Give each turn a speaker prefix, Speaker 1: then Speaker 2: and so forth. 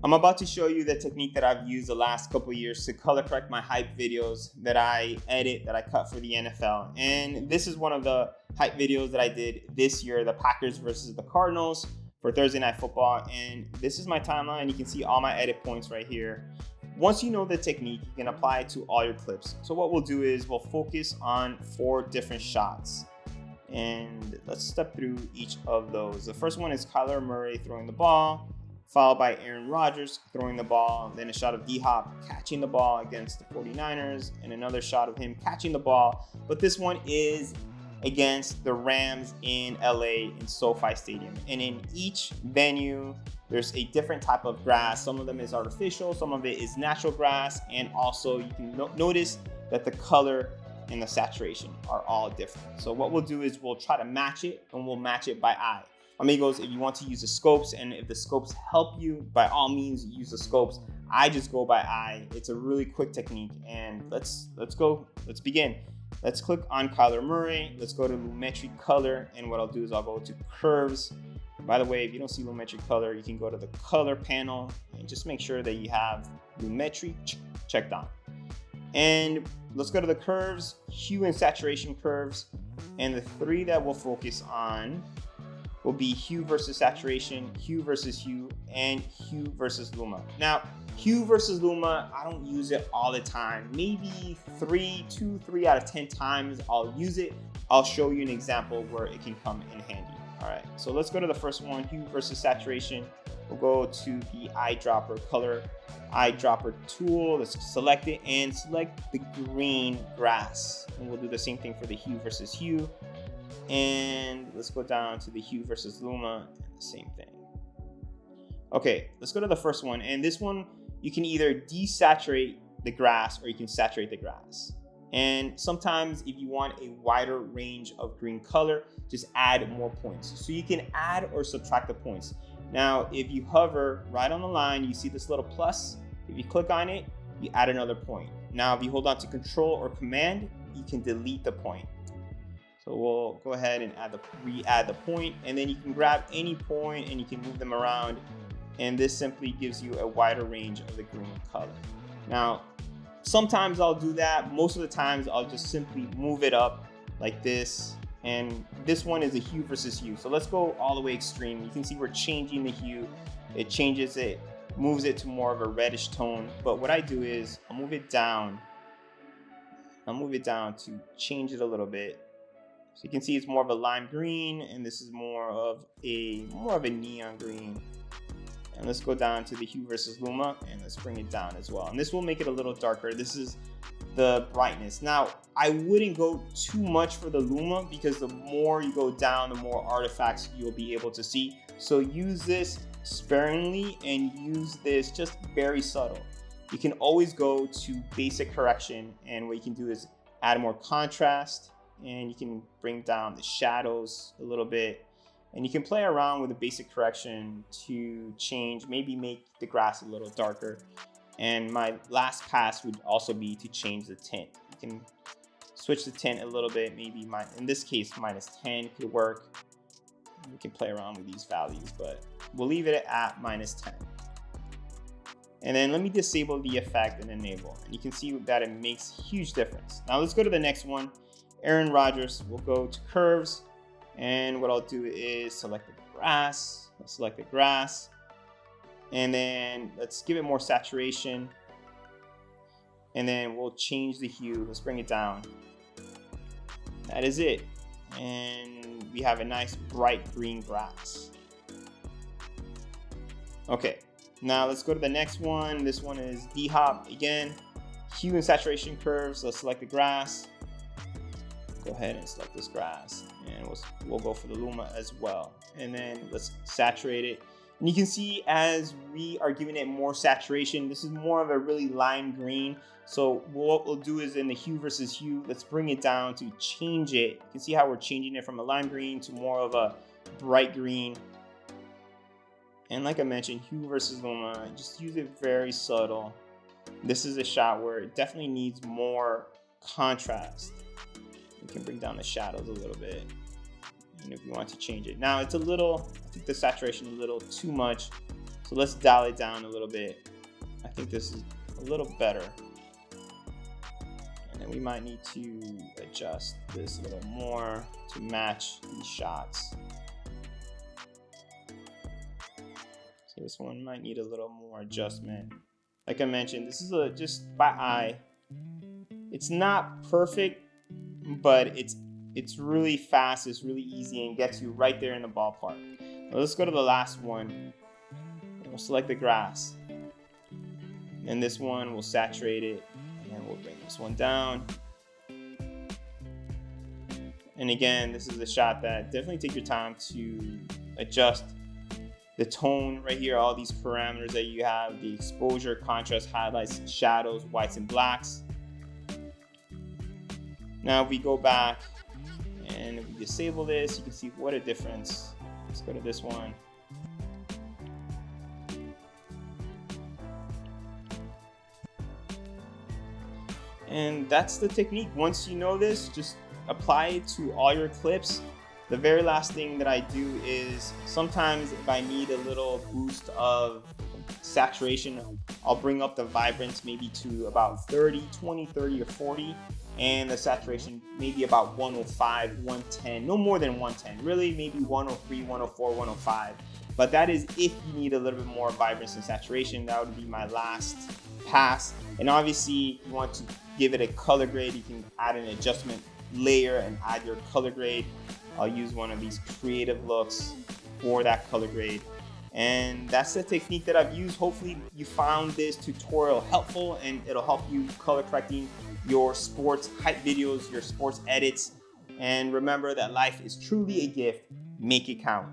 Speaker 1: I'm about to show you the technique that I've used the last couple years to color correct my hype videos that I edit, that I cut for the NFL. And this is one of the hype videos that I did this year, the Packers versus the Cardinals for Thursday Night Football. And this is my timeline. You can see all my edit points right here. Once you know the technique, you can apply it to all your clips. So what we'll do is we'll focus on 4 different shots. And let's step through each of those. The first one is Kyler Murray throwing the ball, followed by Aaron Rodgers throwing the ball, then a shot of D-Hop catching the ball against the 49ers, and another shot of him catching the ball. But this one is against the Rams in LA in SoFi Stadium. And in each venue, there's a different type of grass. Some of them is artificial, some of it is natural grass, and also you can notice that the color and the saturation are all different. So what we'll do is we'll try to match it, and we'll match it by eye. Amigos, if you want to use the scopes, and if the scopes help you, by all means use the scopes. I just go by eye. It's a really quick technique, and let's go. Let's begin. Let's click on Kyler Murray. Let's go to Lumetri Color, and what I'll do is I'll go to Curves. By the way, if you don't see Lumetri Color, you can go to the Color panel and just make sure that you have Lumetri checked on. And let's go to the curves, hue and saturation curves, and the 3 that we'll focus on will be hue versus saturation, hue versus hue, and hue versus luma. Now, hue versus luma, I don't use it all the time. Maybe 3 out of 10 times I'll use it. I'll show you an example where it can come in handy. All right, so let's go to the first one, hue versus saturation. We'll go to the eyedropper color, eyedropper tool. Let's select it and select the green grass. And we'll do the same thing for the hue versus hue. And let's go down to the hue versus luma, and the same thing. Okay, let's go to the first one. And this one, you can either desaturate the grass or you can saturate the grass. And sometimes if you want a wider range of green color, just add more points. So you can add or subtract the points. Now, if you hover right on the line, you see this little plus. If you click on it, you add another point. Now, if you hold on to Control or Command, you can delete the point. So we'll go ahead and re-add the point, and then you can grab any point and you can move them around. And this simply gives you a wider range of the green color. Now, sometimes I'll do that. Most of the times I'll just simply move it up like this. And this one is a hue versus hue. So let's go all the way extreme. You can see we're changing the hue. It changes it, moves it to more of a reddish tone. But what I do is I'll move it down. I'll move it down to change it a little bit. So you can see it's more of a lime green, and this is more of a neon green. And let's go down to the hue versus luma, and let's bring it down as well. And this will make it a little darker. This is the brightness. Now, I wouldn't go too much for the luma because the more you go down, the more artifacts you'll be able to see. So use this sparingly and use this just very subtle. You can always go to basic correction, and what you can do is add more contrast, and you can bring down the shadows a little bit, and you can play around with the basic correction to change, maybe make the grass a little darker. And my last pass would also be to change the tint. You can switch the tint a little bit, maybe in this case, -10 could work. We can play around with these values, but we'll leave it at -10. And then let me disable the effect and enable. And you can see that it makes a huge difference. Now let's go to the next one. Aaron Rodgers, we'll go to curves. And what I'll do is select the grass. Let's select the grass. And then let's give it more saturation. And then we'll change the hue. Let's bring it down. That is it. And we have a nice bright green grass. Okay, now let's go to the next one. This one is D-Hop again. Hue and saturation curves. Let's select the grass. Go ahead and select this grass, and we'll go for the luma as well. And then let's saturate it. And you can see as we are giving it more saturation, this is more of a really lime green. So what we'll do is in the hue versus hue, let's bring it down to change it. You can see how we're changing it from a lime green to more of a bright green. And like I mentioned, hue versus luma, just use it very subtle. This is a shot where it definitely needs more contrast. You can bring down the shadows a little bit, and if you want to change it. Now it's a little, I think the saturation is a little too much. So let's dial it down a little bit. I think this is a little better. And then we might need to adjust this a little more to match these shots. So this one might need a little more adjustment. Like I mentioned, this is just by eye. It's not perfect, but it's really fast, it's really easy, and gets you right there in the ballpark. Now let's go to the last one. We'll select the grass. And this one, we'll saturate it, and we'll bring this one down. And again, this is a shot that definitely take your time to adjust the tone right here, all these parameters that you have, the exposure, contrast, highlights, shadows, whites, and blacks. Now if we go back and if we disable this, you can see what a difference. Let's go to this one. And that's the technique. Once you know this, just apply it to all your clips. The very last thing that I do is sometimes if I need a little boost of saturation, I'll bring up the vibrance maybe to about 30, 20, 30, or 40. And the saturation maybe about 105, 110, no more than 110, really maybe 103, 104, 105. But that is if you need a little bit more vibrance and saturation. That would be my last pass. And obviously, if you want to give it a color grade, you can add an adjustment layer and add your color grade. I'll use one of these creative looks for that color grade. And that's the technique that I've used. Hopefully you found this tutorial helpful, and it'll help you color correcting your sports hype videos, your sports edits. And remember that life is truly a gift. Make it count.